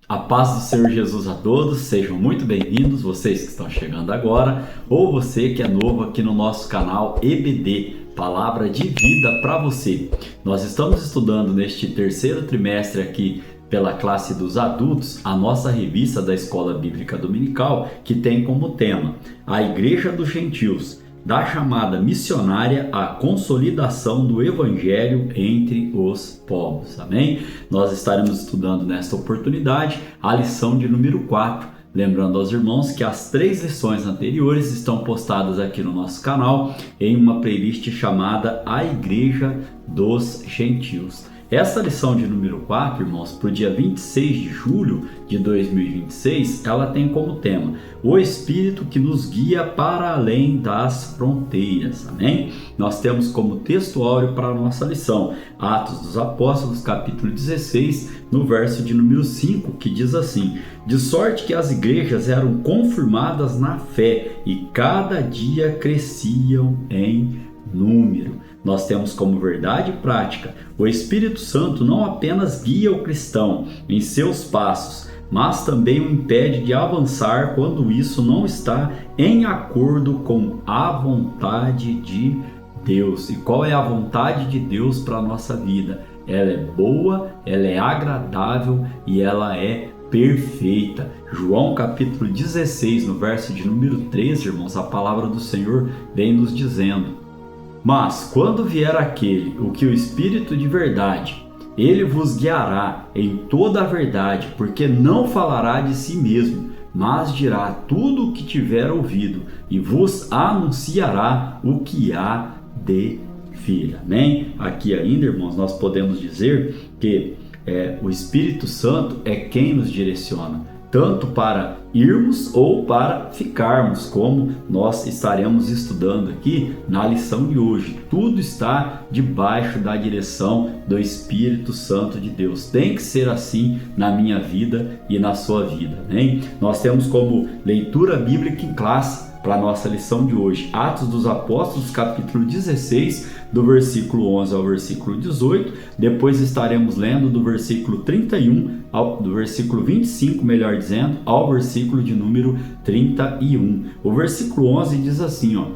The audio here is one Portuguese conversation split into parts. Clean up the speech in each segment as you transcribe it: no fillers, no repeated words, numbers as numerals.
A paz do Senhor Jesus a todos, sejam muito bem-vindos, vocês que estão chegando agora, ou você que é novo aqui no nosso canal EBD, Palavra de Vida para você. Nós estamos estudando neste terceiro trimestre aqui pela classe dos adultos, a nossa revista da Escola Bíblica Dominical, que tem como tema a Igreja dos Gentios, da chamada missionária à consolidação do Evangelho entre os povos. Amém? Nós estaremos estudando nesta oportunidade a lição de número 4. Lembrando aos irmãos que as 3 lições anteriores estão postadas aqui no nosso canal em uma playlist chamada A Igreja dos Gentios. Essa lição de número 4, irmãos, para o dia 26 de julho de 2026, ela tem como tema o Espírito que nos guia para além das fronteiras, amém? Nós temos como texto áureo para a nossa lição, Atos dos Apóstolos, capítulo 16, no verso de número 5, que diz assim: de sorte que as igrejas eram confirmadas na fé e cada dia cresciam em número. Nós temos como verdade prática: o Espírito Santo não apenas guia o cristão em seus passos, mas também o impede de avançar quando isso não está em acordo com a vontade de Deus. E qual é a vontade de Deus para a nossa vida? Ela é boa, ela é agradável e ela é perfeita. João capítulo 16, no verso de número 13, irmãos, a palavra do Senhor vem nos dizendo: mas quando vier aquele, o que o Espírito de verdade, ele vos guiará em toda a verdade, porque não falará de si mesmo, mas dirá tudo o que tiver ouvido e vos anunciará o que há de vir. Amém? Aqui ainda, irmãos, nós podemos dizer que o Espírito Santo é quem nos direciona, tanto para irmos ou para ficarmos, como nós estaremos estudando aqui na lição de hoje. Tudo está debaixo da direção do Espírito Santo de Deus. Tem que ser assim na minha vida e na sua vida, né? Nós temos como leitura bíblica em classe para a nossa lição de hoje, Atos dos Apóstolos, capítulo 16, do versículo 11 ao versículo 18. Depois estaremos lendo do versículo 31, do versículo 25, melhor dizendo, ao versículo de número 31. O versículo 11 diz assim, ó: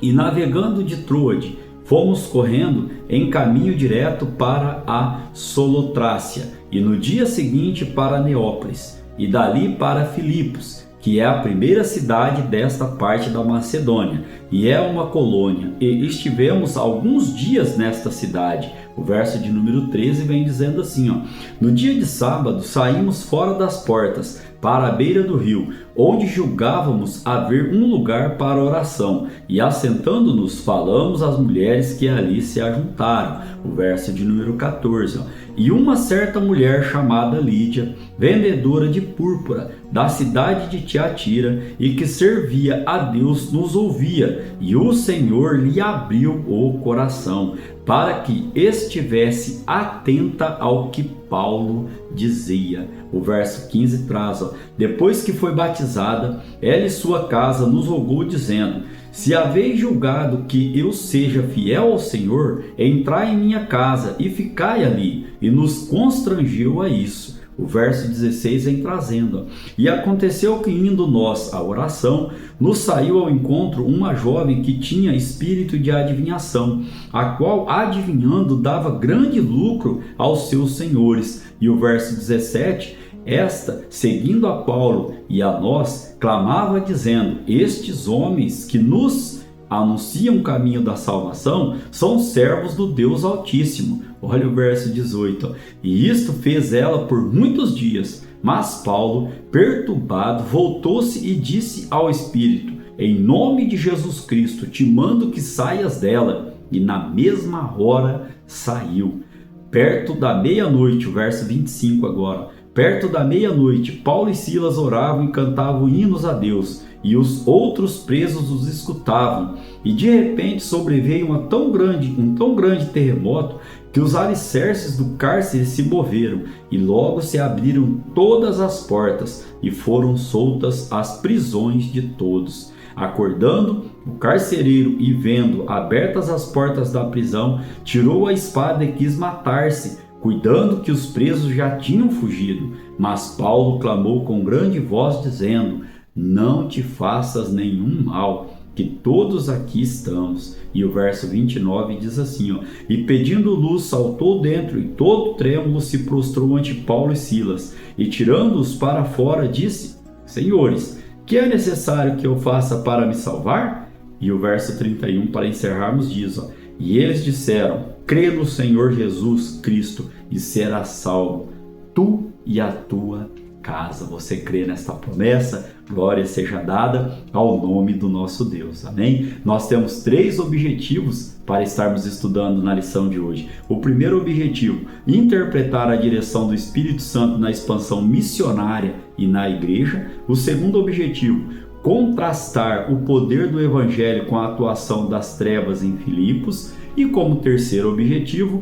e navegando de Troade, fomos correndo em caminho direto para a Solotrácia, e no dia seguinte para Neópolis, e dali para Filipos, que é a primeira cidade desta parte da Macedônia, e é uma colônia, e estivemos alguns dias nesta cidade. O verso de número 13 vem dizendo assim, ó: no dia de sábado saímos fora das portas, para a beira do rio, onde julgávamos haver um lugar para oração, e assentando-nos falamos às mulheres que ali se ajuntaram. O verso de número 14, ó: e uma certa mulher chamada Lídia, vendedora de púrpura, da cidade de Tiatira, e que servia a Deus, nos ouvia, e o Senhor lhe abriu o coração, para que estivesse atenta ao que Paulo dizia. O verso 15 traz, ó: depois que foi batizada, ela e sua casa nos rogou, dizendo: se haveis julgado que eu seja fiel ao Senhor, entrai em minha casa e ficai ali. E nos constrangeu a isso. O verso 16 vem trazendo: e aconteceu que, indo nós à oração, nos saiu ao encontro uma jovem que tinha espírito de adivinhação, a qual, adivinhando, dava grande lucro aos seus senhores. E o verso 17: esta, seguindo a Paulo e a nós, clamava dizendo: estes homens que nos anunciam o caminho da salvação são servos do Deus Altíssimo. Olha o verso 18. Ó: e isto fez ela por muitos dias. Mas Paulo, perturbado, voltou-se e disse ao Espírito: em nome de Jesus Cristo, te mando que saias dela. E na mesma hora saiu. Perto da meia-noite, o verso 25 agora. Perto da meia-noite, Paulo e Silas oravam e cantavam hinos a Deus, e os outros presos os escutavam. E de repente sobreveio um tão grande terremoto que os alicerces do cárcere se moveram, e logo se abriram todas as portas, e foram soltas as prisões de todos. Acordando, o carcereiro, e vendo abertas as portas da prisão, tirou a espada e quis matar-se, cuidando que os presos já tinham fugido. Mas Paulo clamou com grande voz, dizendo: não te faças nenhum mal, que todos aqui estamos. E o verso 29 diz assim, ó: e pedindo luz saltou dentro, e todo trêmulo se prostrou ante Paulo e Silas, e tirando-os para fora disse: senhores, que é necessário que eu faça para me salvar? E o verso 31, para encerrarmos, diz, ó: e eles disseram: crê no Senhor Jesus Cristo e serás salvo, tu e a tua casa. Você crê nesta promessa? Glória seja dada ao nome do nosso Deus. Amém? Nós temos 3 objetivos para estarmos estudando na lição de hoje. O primeiro objetivo: interpretar a direção do Espírito Santo na expansão missionária e na igreja. O segundo objetivo: contrastar o poder do Evangelho com a atuação das trevas em Filipos. E como terceiro objetivo,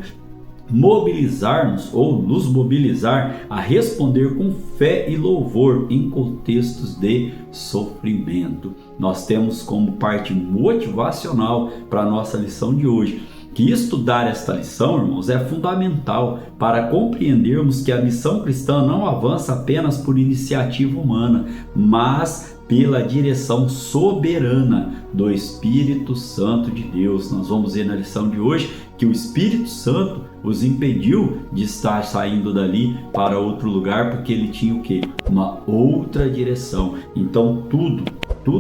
mobilizar-nos ou nos mobilizar a responder com fé e louvor em contextos de sofrimento. Nós temos como parte motivacional para a nossa lição de hoje que estudar esta lição, irmãos, é fundamental para compreendermos que a missão cristã não avança apenas por iniciativa humana, mas pela direção soberana do Espírito Santo de Deus. Nós vamos ver na lição de hoje que o Espírito Santo os impediu de estar saindo dali para outro lugar, porque ele tinha o quê? Uma outra direção. Então tudo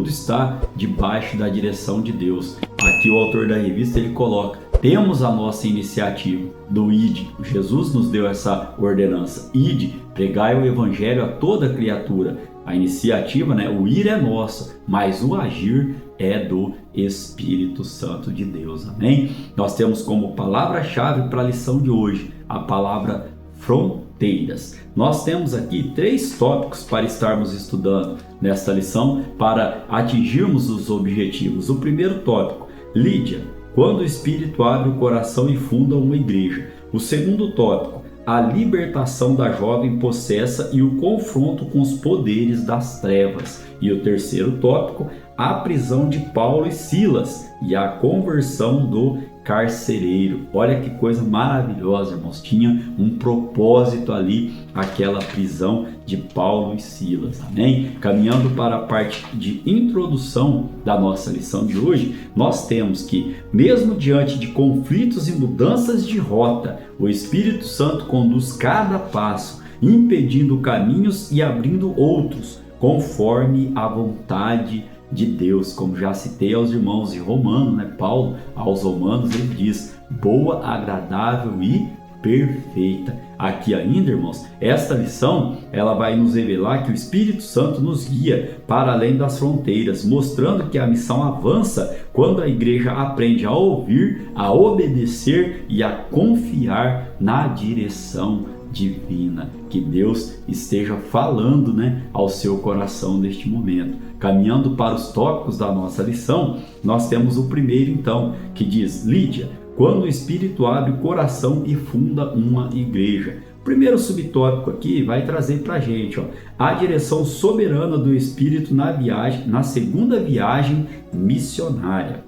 está debaixo da direção de Deus. Aqui o autor da revista ele coloca: temos a nossa iniciativa do ID. Jesus nos deu essa ordenança: ide, pregai o evangelho a toda criatura. A iniciativa, o ir é nosso, mas o agir é do Espírito Santo de Deus. Amém? Nós temos como palavra-chave para a lição de hoje a palavra fronteiras. Nós temos aqui 3 tópicos para estarmos estudando nesta lição para atingirmos os objetivos. O primeiro tópico: Lídia, quando o Espírito abre o coração e funda uma igreja. O segundo tópico: a libertação da jovem possessa e o confronto com os poderes das trevas. E o terceiro tópico: a prisão de Paulo e Silas e a conversão do carcereiro. Olha que coisa maravilhosa, irmãos. Tinha um propósito ali, aquela prisão de Paulo e Silas. Amém? Caminhando para a parte de introdução da nossa lição de hoje, nós temos que, mesmo diante de conflitos e mudanças de rota, o Espírito Santo conduz cada passo, impedindo caminhos e abrindo outros, conforme a vontade de Deus. Como já citei aos irmãos em Romanos, Paulo aos Romanos ele diz: boa, agradável e perfeita. Aqui ainda, irmãos, esta lição ela vai nos revelar que o Espírito Santo nos guia para além das fronteiras, mostrando que a missão avança quando a igreja aprende a ouvir, a obedecer e a confiar na direção divina. Que Deus esteja falando ao seu coração neste momento. Caminhando para os tópicos da nossa lição, nós temos o primeiro então, que diz: Lídia, quando o Espírito abre o coração e funda uma igreja. O primeiro subtópico aqui vai trazer para a gente a direção soberana do Espírito na segunda viagem missionária.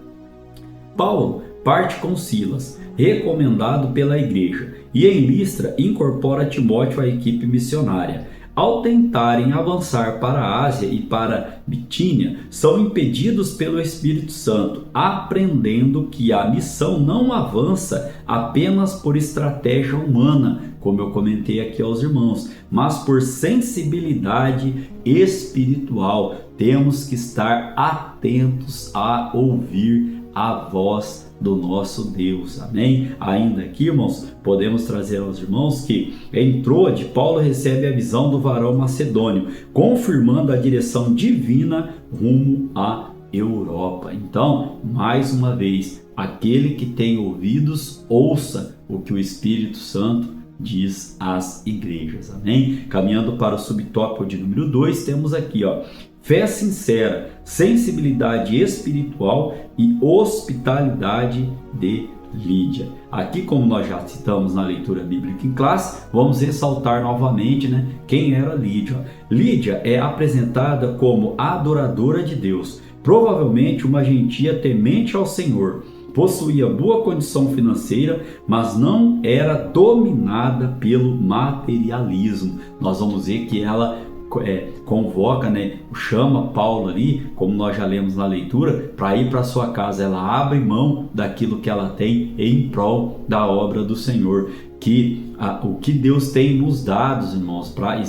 Paulo parte com Silas, recomendado pela igreja, e em Listra incorpora Timóteo à equipe missionária. Ao tentarem avançar para a Ásia e para Bitínia, são impedidos pelo Espírito Santo, aprendendo que a missão não avança apenas por estratégia humana, como eu comentei aqui aos irmãos, mas por sensibilidade espiritual. Temos que estar atentos a ouvir a voz do nosso Deus. Amém? Ainda aqui, irmãos, podemos trazer aos irmãos que em Troade, Paulo recebe a visão do varão macedônio, confirmando a direção divina rumo à Europa. Então, mais uma vez, aquele que tem ouvidos, ouça o que o Espírito Santo diz às igrejas. Amém? Caminhando para o subtópico de número 2, temos aqui, fé sincera, sensibilidade espiritual e hospitalidade de Lídia. Aqui, como nós já citamos na leitura bíblica em classe, vamos ressaltar novamente quem era Lídia. Lídia é apresentada como adoradora de Deus, provavelmente uma gentia temente ao Senhor. possuía boa condição financeira, mas não era dominada pelo materialismo. Nós vamos ver que ela convoca, chama Paulo ali, como nós já lemos na leitura, para ir para sua casa. Ela abre mão daquilo que ela tem em prol da obra do Senhor. Que o que Deus tem nos dado, irmãos, para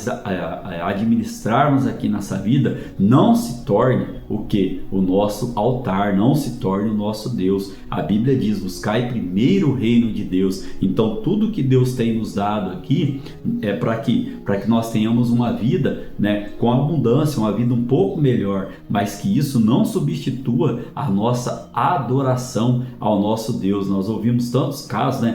administrarmos aqui nessa vida, não se torne o que? O nosso altar, não se torne o nosso Deus. A Bíblia diz: buscai primeiro o reino de Deus. Então tudo que Deus tem nos dado aqui é para que nós tenhamos uma vida, com abundância, uma vida um pouco melhor, mas que isso não substitua a nossa adoração ao nosso Deus. Nós ouvimos tantos casos,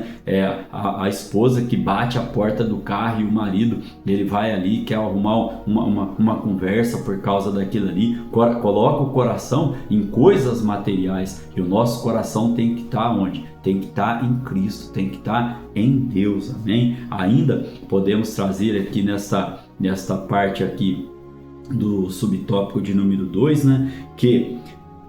a esposa que bate a porta do carro e o marido, ele vai ali, quer arrumar uma conversa por causa daquilo ali, coloca o coração em coisas materiais, e o nosso coração tem que estar onde? Tem que estar em Cristo, tem que estar em Deus, amém? Ainda podemos trazer aqui nesta parte aqui do subtópico de número 2, que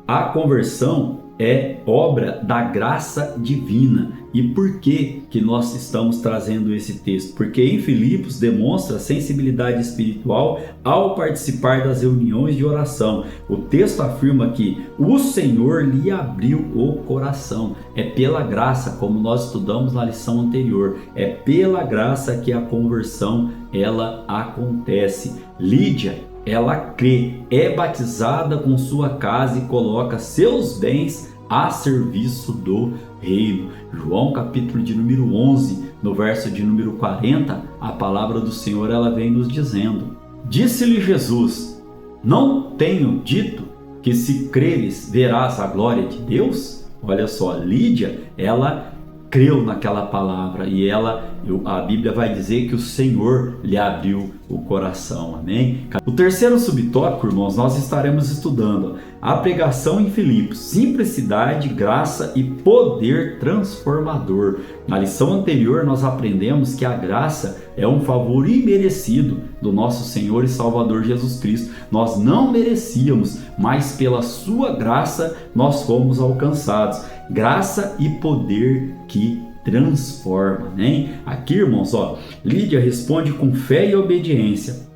a conversão é obra da graça divina. E por que nós estamos trazendo esse texto? Porque em Filipos demonstra sensibilidade espiritual ao participar das reuniões de oração. O texto afirma que o Senhor lhe abriu o coração. É pela graça, como nós estudamos na lição anterior, é pela graça que a conversão ela acontece. Lídia, ela crê, é batizada com sua casa e coloca seus bens a serviço do reino. João capítulo de número 11, no verso de número 40, a palavra do Senhor ela vem nos dizendo: disse-lhe Jesus: não tenho dito que se creres verás a glória de Deus? Olha só, Lídia, ela creu naquela palavra e a Bíblia vai dizer que o Senhor lhe abriu o coração, amém? O terceiro subtópico, irmãos, nós estaremos estudando a pregação em Filipos: simplicidade, graça e poder transformador. Na lição anterior nós aprendemos que a graça é um favor imerecido do nosso Senhor e Salvador Jesus Cristo. Nós não merecíamos, mas pela sua graça nós fomos alcançados. Graça e poder que transforma, Aqui, irmãos, Lídia responde com fé e obediência,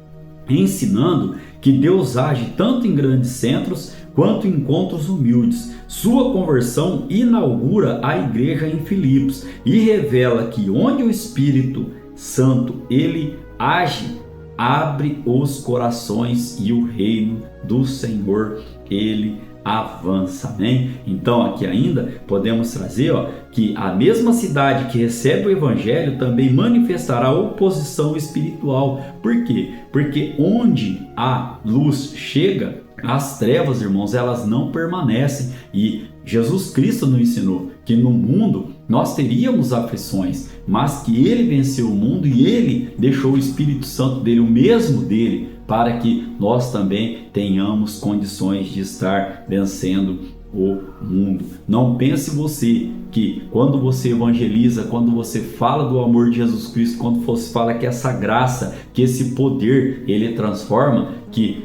ensinando que Deus age tanto em grandes centros quanto em encontros humildes. Sua conversão inaugura a igreja em Filipos e revela que onde o Espírito Santo ele age, abre os corações e o reino do Senhor ele avança, amém? Então aqui ainda podemos trazer que a mesma cidade que recebe o evangelho também manifestará oposição espiritual. Por quê? Porque onde a luz chega, as trevas, irmãos, elas não permanecem. E Jesus Cristo nos ensinou que no mundo nós teríamos aflições, mas que ele venceu o mundo e ele deixou o Espírito Santo dele, o mesmo dele, para que nós também tenhamos condições de estar vencendo o mundo. Não pense você que quando você evangeliza, quando você fala do amor de Jesus Cristo, quando você fala que essa graça, que esse poder, ele transforma, que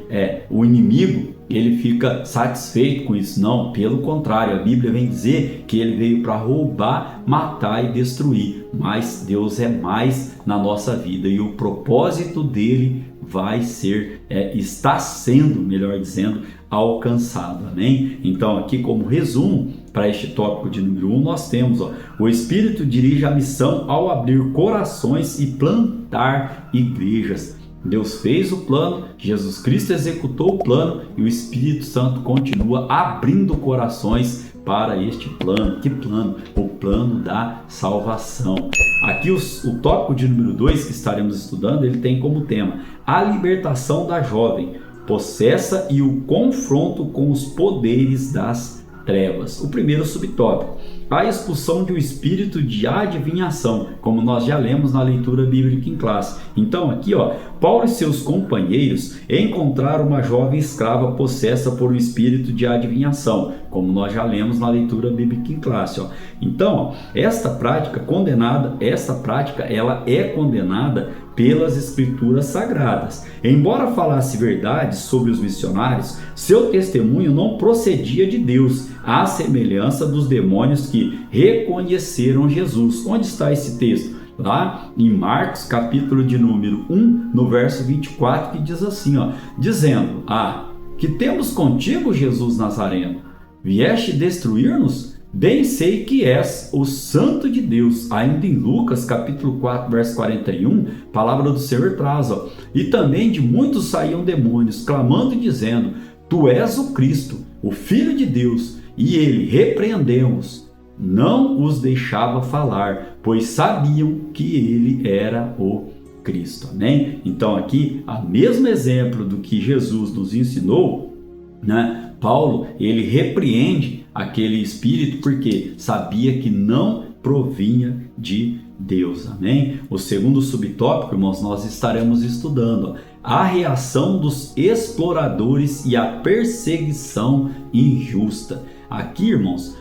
o inimigo ele fica satisfeito com isso. Não, pelo contrário, a Bíblia vem dizer que ele veio para roubar, matar e destruir, mas Deus é mais na nossa vida e o propósito dele vai ser, está sendo, melhor dizendo, alcançado, amém? Então aqui como resumo para este tópico de número 1, nós temos, o Espírito dirige a missão ao abrir corações e plantar igrejas. Deus fez o plano, Jesus Cristo executou o plano e o Espírito Santo continua abrindo corações para este plano. Que plano? O plano da salvação. Aqui o tópico de número 2 que estaremos estudando, ele tem como tema a libertação da jovem possessa e o confronto com os poderes das trevas. O primeiro subtópico, a expulsão de um espírito de adivinhação, como nós já lemos na leitura bíblica em classe. Então aqui, Paulo e seus companheiros encontraram uma jovem escrava possessa por um espírito de adivinhação, como nós já lemos na leitura bíblica em classe. Então, esta prática ela é condenada pelas escrituras sagradas. Embora falasse verdades sobre os missionários, seu testemunho não procedia de Deus, à semelhança dos demônios que reconheceram Jesus. Onde está esse texto? Lá em Marcos, capítulo de número 1, no verso 24, que diz assim, dizendo: que temos contigo, Jesus Nazareno? Vieste destruir-nos? Bem sei que és o Santo de Deus. Ainda em Lucas, capítulo 4, verso 41, palavra do Senhor traz, e também de muitos saíam demônios, clamando e dizendo: Tu és o Cristo, o Filho de Deus. E ele, repreendemos, não os deixava falar, pois sabiam que ele era o Cristo. Amém? Então aqui, o mesmo exemplo do que Jesus nos ensinou, né? Paulo, ele repreende aquele espírito porque sabia que não provinha de Deus. Amém? O segundo subtópico, irmãos, nós estaremos estudando a reação dos exploradores e a perseguição injusta. Aqui, irmãos,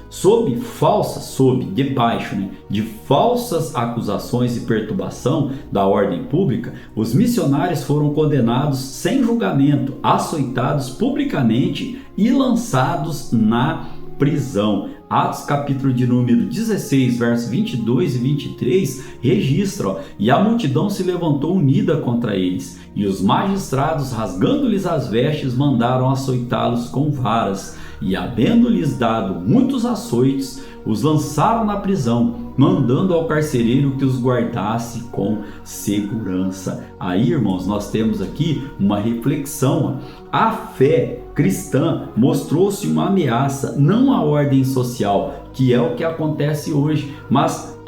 debaixo de falsas acusações e perturbação da ordem pública, os missionários foram condenados sem julgamento, açoitados publicamente e lançados na prisão. Atos capítulo de número 16, versos 22 e 23 registra: e a multidão se levantou unida contra eles, e os magistrados, rasgando-lhes as vestes, mandaram açoitá-los com varas, e havendo-lhes dado muitos açoites, os lançaram na prisão, mandando ao carcereiro que os guardasse com segurança. Aí, irmãos, nós temos aqui uma reflexão. A fé cristã mostrou-se uma ameaça, não à ordem social, que é o que acontece hoje, mas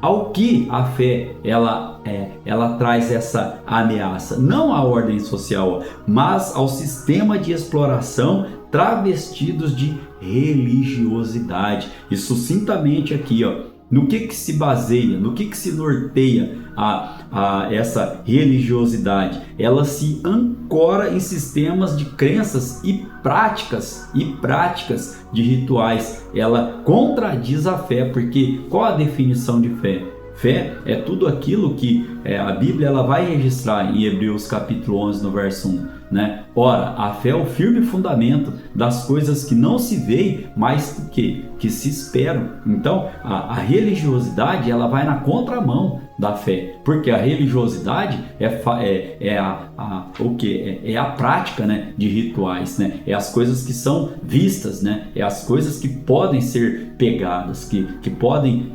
ao que a fé ela traz essa ameaça, não à ordem social, mas ao sistema de exploração travestidos de religiosidade. E sucintamente aqui, no que se baseia, no que se norteia essa religiosidade? Ela se ancora em sistemas de crenças e práticas de rituais. Ela contradiz a fé, porque qual a definição de fé? Fé é tudo aquilo que a Bíblia ela vai registrar em Hebreus capítulo 11, no verso 1. Né? Ora, a fé é o firme fundamento das coisas que não se veem, mas que se esperam. Então, a religiosidade ela vai na contramão da fé, porque a religiosidade é a prática, né, de rituais, né? É as coisas que são vistas, né? É as coisas que podem ser pegadas, que podem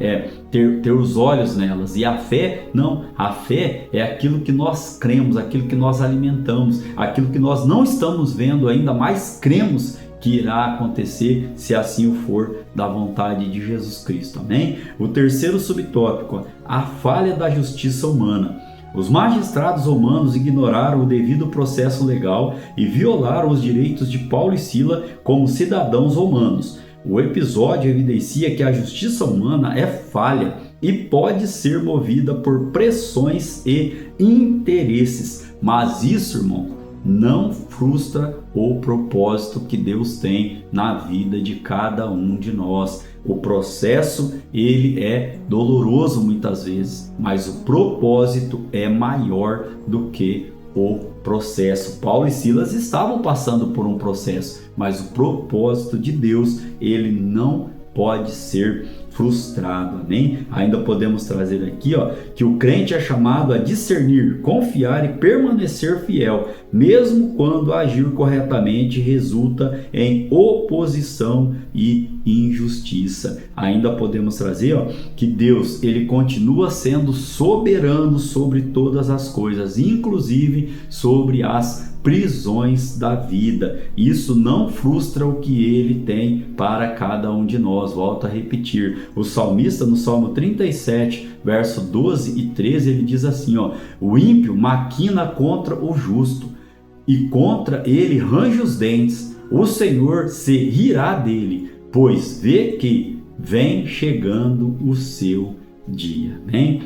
ter os olhos nelas. E a fé não, a fé é aquilo que nós cremos, aquilo que nós alimentamos, aquilo que nós não estamos vendo ainda, mas cremos que irá acontecer, se assim o for, da vontade de Jesus Cristo. Amém? O terceiro subtópico, a falha da justiça humana. Os magistrados romanos ignoraram o devido processo legal e violaram os direitos de Paulo e Sila como cidadãos romanos. O episódio evidencia que a justiça humana é falha e pode ser movida por pressões e interesses. Mas isso, irmão, não frustra o propósito que Deus tem na vida de cada um de nós. O processo, ele é doloroso muitas vezes, mas o propósito é maior do que o processo. Paulo e Silas estavam passando por um processo, mas o propósito de Deus, ele não pode ser frustrado. Amém? Ainda podemos trazer aqui, que o crente é chamado a discernir, confiar e permanecer fiel, mesmo quando agir corretamente resulta em oposição e injustiça. Ainda podemos trazer, que Deus, ele continua sendo soberano sobre todas as coisas, inclusive sobre as prisões da vida. Isso não frustra o que ele tem para cada um de nós. Volto a repetir, o salmista no Salmo 37, verso 12 e 13, ele diz assim, o ímpio maquina contra o justo e contra ele range os dentes. O Senhor se rirá dele, pois vê que vem chegando o seu dia. Amém?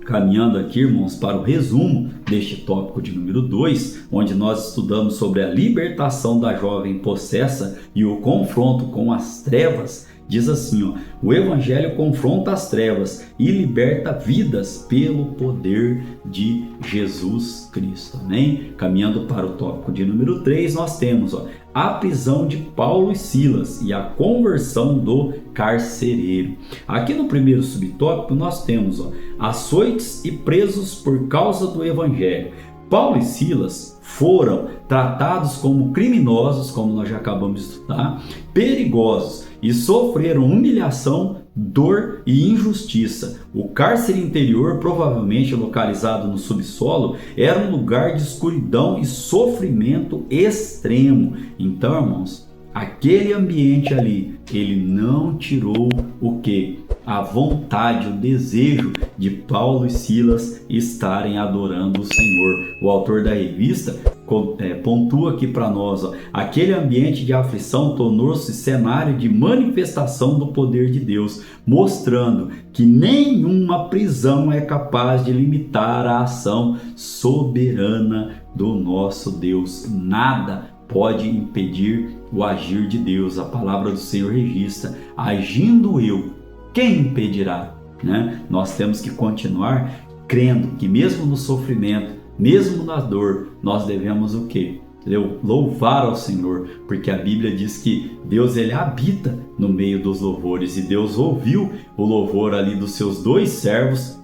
Caminhando aqui, irmãos, para o resumo deste tópico de número 2, onde nós estudamos sobre a libertação da jovem possessa e o confronto com as trevas, diz assim, ó: o Evangelho confronta as trevas e liberta vidas pelo poder de Jesus Cristo. Amém? Caminhando para o tópico de número 3, nós temos, ó, a prisão de Paulo e Silas e a conversão do carcereiro. Aqui no primeiro subtópico nós temos, ó, açoites e presos por causa do Evangelho. Paulo e Silas foram tratados como criminosos, como nós já acabamos de estudar, perigosos, e sofreram humilhação, dor e injustiça. O cárcere interior, provavelmente localizado no subsolo, era um lugar de escuridão e sofrimento extremo. Então, irmãos, aquele ambiente ali, ele não tirou o quê? A vontade, o desejo de Paulo e Silas estarem adorando o Senhor. O autor da revista pontua aqui para nós, ó: aquele ambiente de aflição tornou-se cenário de manifestação do poder de Deus, mostrando que nenhuma prisão é capaz de limitar a ação soberana do nosso Deus. Nada pode impedir o agir de Deus. A palavra do Senhor registra: agindo eu, quem impedirá? Né? Nós temos que continuar crendo que mesmo no sofrimento, mesmo na dor, nós devemos o quê? Louvar ao Senhor, porque a Bíblia diz que Deus, ele habita no meio dos louvores, e Deus ouviu o louvor ali dos seus dois servos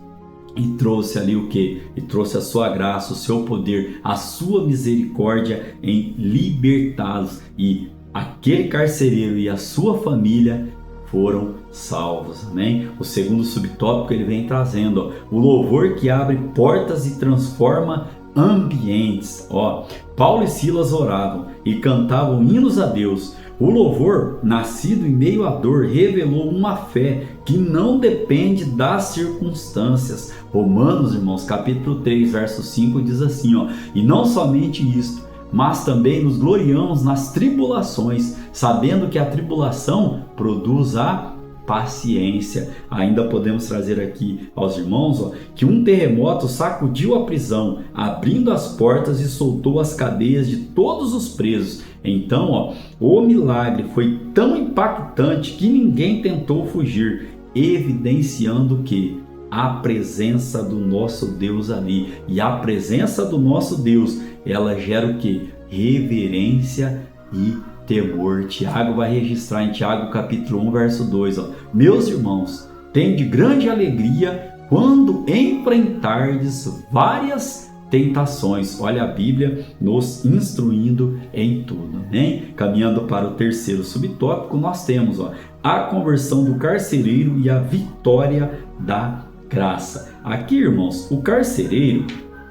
e trouxe ali o quê? E trouxe a sua graça, o seu poder, a sua misericórdia em libertá-los, e aquele carcereiro e a sua família foram salvos. Amém? O segundo subtópico ele vem trazendo, ó, o louvor que abre portas e transforma ambientes. Ó, Paulo e Silas oravam e cantavam hinos a Deus. O louvor, nascido em meio à dor, revelou uma fé que não depende das circunstâncias. Romanos, irmãos, capítulo 3, verso 5 diz assim, ó: e não somente isto, mas também nos gloriamos nas tribulações, sabendo que a tribulação produz a paciência. Ainda podemos trazer aqui aos irmãos, ó, que um terremoto sacudiu a prisão, abrindo as portas e soltou as cadeias de todos os presos. Então, ó, o milagre foi tão impactante que ninguém tentou fugir, evidenciando que a presença do nosso Deus ali, e a presença do nosso Deus, ela gera o que? Reverência e temor. Tiago vai registrar em Tiago capítulo 1, verso 2, ó: meus irmãos, tende grande alegria quando enfrentardes várias tentações. Olha a Bíblia nos instruindo em tudo, né? Caminhando para o terceiro subtópico, nós temos, ó, a conversão do carcereiro e a vitória da graça. Aqui, irmãos, o carcereiro,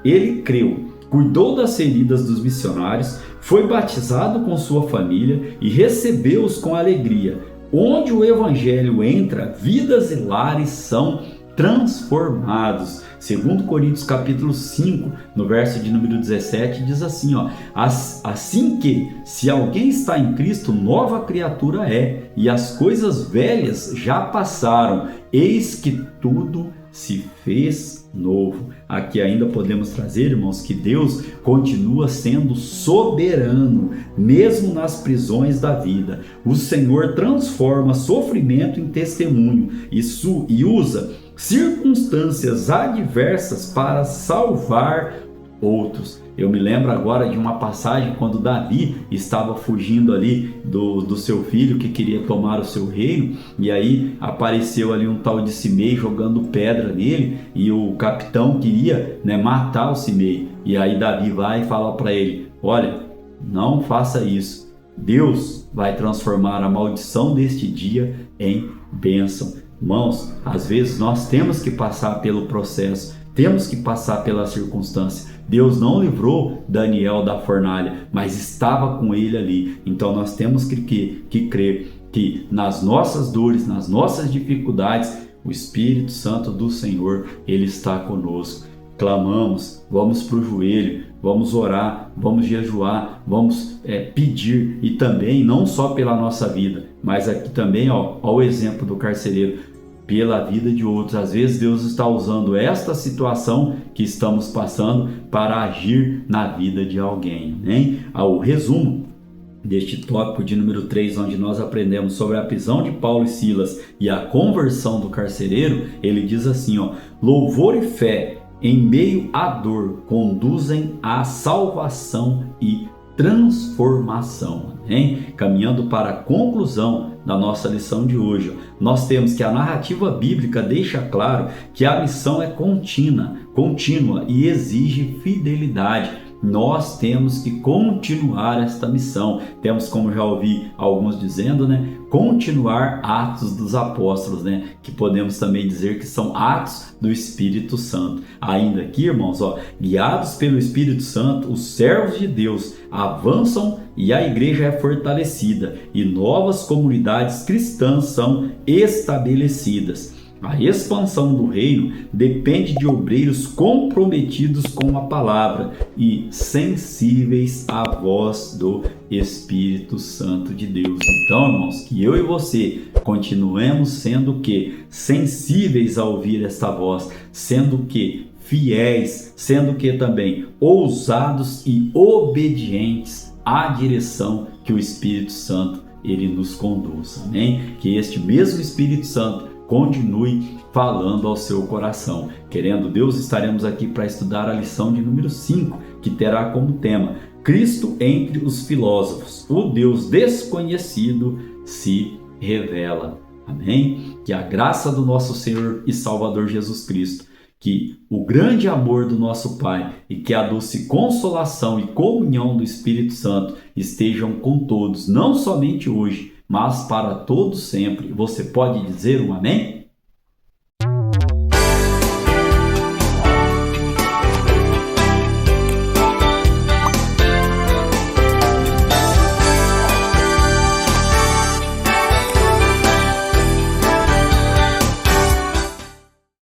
ele creu, cuidou das feridas dos missionários, foi batizado com sua família e recebeu-os com alegria. Onde o evangelho entra, vidas e lares são transformados. Segundo Coríntios capítulo 5, no verso de número 17, diz assim, ó: assim que, se alguém está em Cristo, nova criatura é, e as coisas velhas já passaram, eis que tudo se fez novo. Aqui ainda podemos trazer, irmãos, que Deus continua sendo soberano, mesmo nas prisões da vida. O Senhor transforma sofrimento em testemunho e usa circunstâncias adversas para salvar outros. Eu me lembro agora de uma passagem quando Davi estava fugindo ali do seu filho que queria tomar o seu reino, e aí apareceu ali um tal de Simei jogando pedra nele, e o capitão queria, né, matar o Simei. E aí Davi vai e fala para ele: olha, não faça isso, Deus vai transformar a maldição deste dia em bênção. Irmãos, às vezes nós temos que passar pelo processo, temos que passar pela circunstância. Deus não livrou Daniel da fornalha, mas estava com ele ali. Então nós temos que crer que nas nossas dores, nas nossas dificuldades, o Espírito Santo do Senhor, ele está conosco. Clamamos, vamos para o joelho, vamos orar, vamos jejuar, vamos pedir, e também não só pela nossa vida, mas aqui também, ó, o exemplo do carcereiro, pela vida de outros. Às vezes Deus está usando esta situação que estamos passando para agir na vida de alguém, né? O resumo deste tópico de número 3, onde nós aprendemos sobre a prisão de Paulo e Silas e a conversão do carcereiro, ele diz assim, louvor e fé em meio à dor conduzem à salvação e transformação. Amém? Caminhando para a conclusão da nossa lição de hoje, nós temos que a narrativa bíblica deixa claro que a missão é contínua e exige fidelidade. Nós temos que continuar esta missão. Temos, como já ouvi alguns dizendo, continuar Atos dos Apóstolos, que podemos também dizer que são atos do Espírito Santo. Ainda aqui, irmãos, guiados pelo Espírito Santo, os servos de Deus avançam e a igreja é fortalecida e novas comunidades cristãs são estabelecidas. A expansão do reino depende de obreiros comprometidos com a palavra e sensíveis à voz do Espírito Santo de Deus. Então, irmãos, que eu e você continuemos sendo sensíveis a ouvir esta voz, sendo fiéis, sendo também ousados e obedientes à direção que o Espírito Santo ele nos conduz. Amém? Que este mesmo Espírito Santo continue falando ao seu coração. Querendo Deus, estaremos aqui para estudar a lição de número 5, que terá como tema Cristo entre os filósofos. O Deus desconhecido se revela. Amém? Que a graça do nosso Senhor e Salvador Jesus Cristo, que o grande amor do nosso Pai e que a doce consolação e comunhão do Espírito Santo estejam com todos, não somente hoje, mas para todos sempre. Você pode dizer um amém?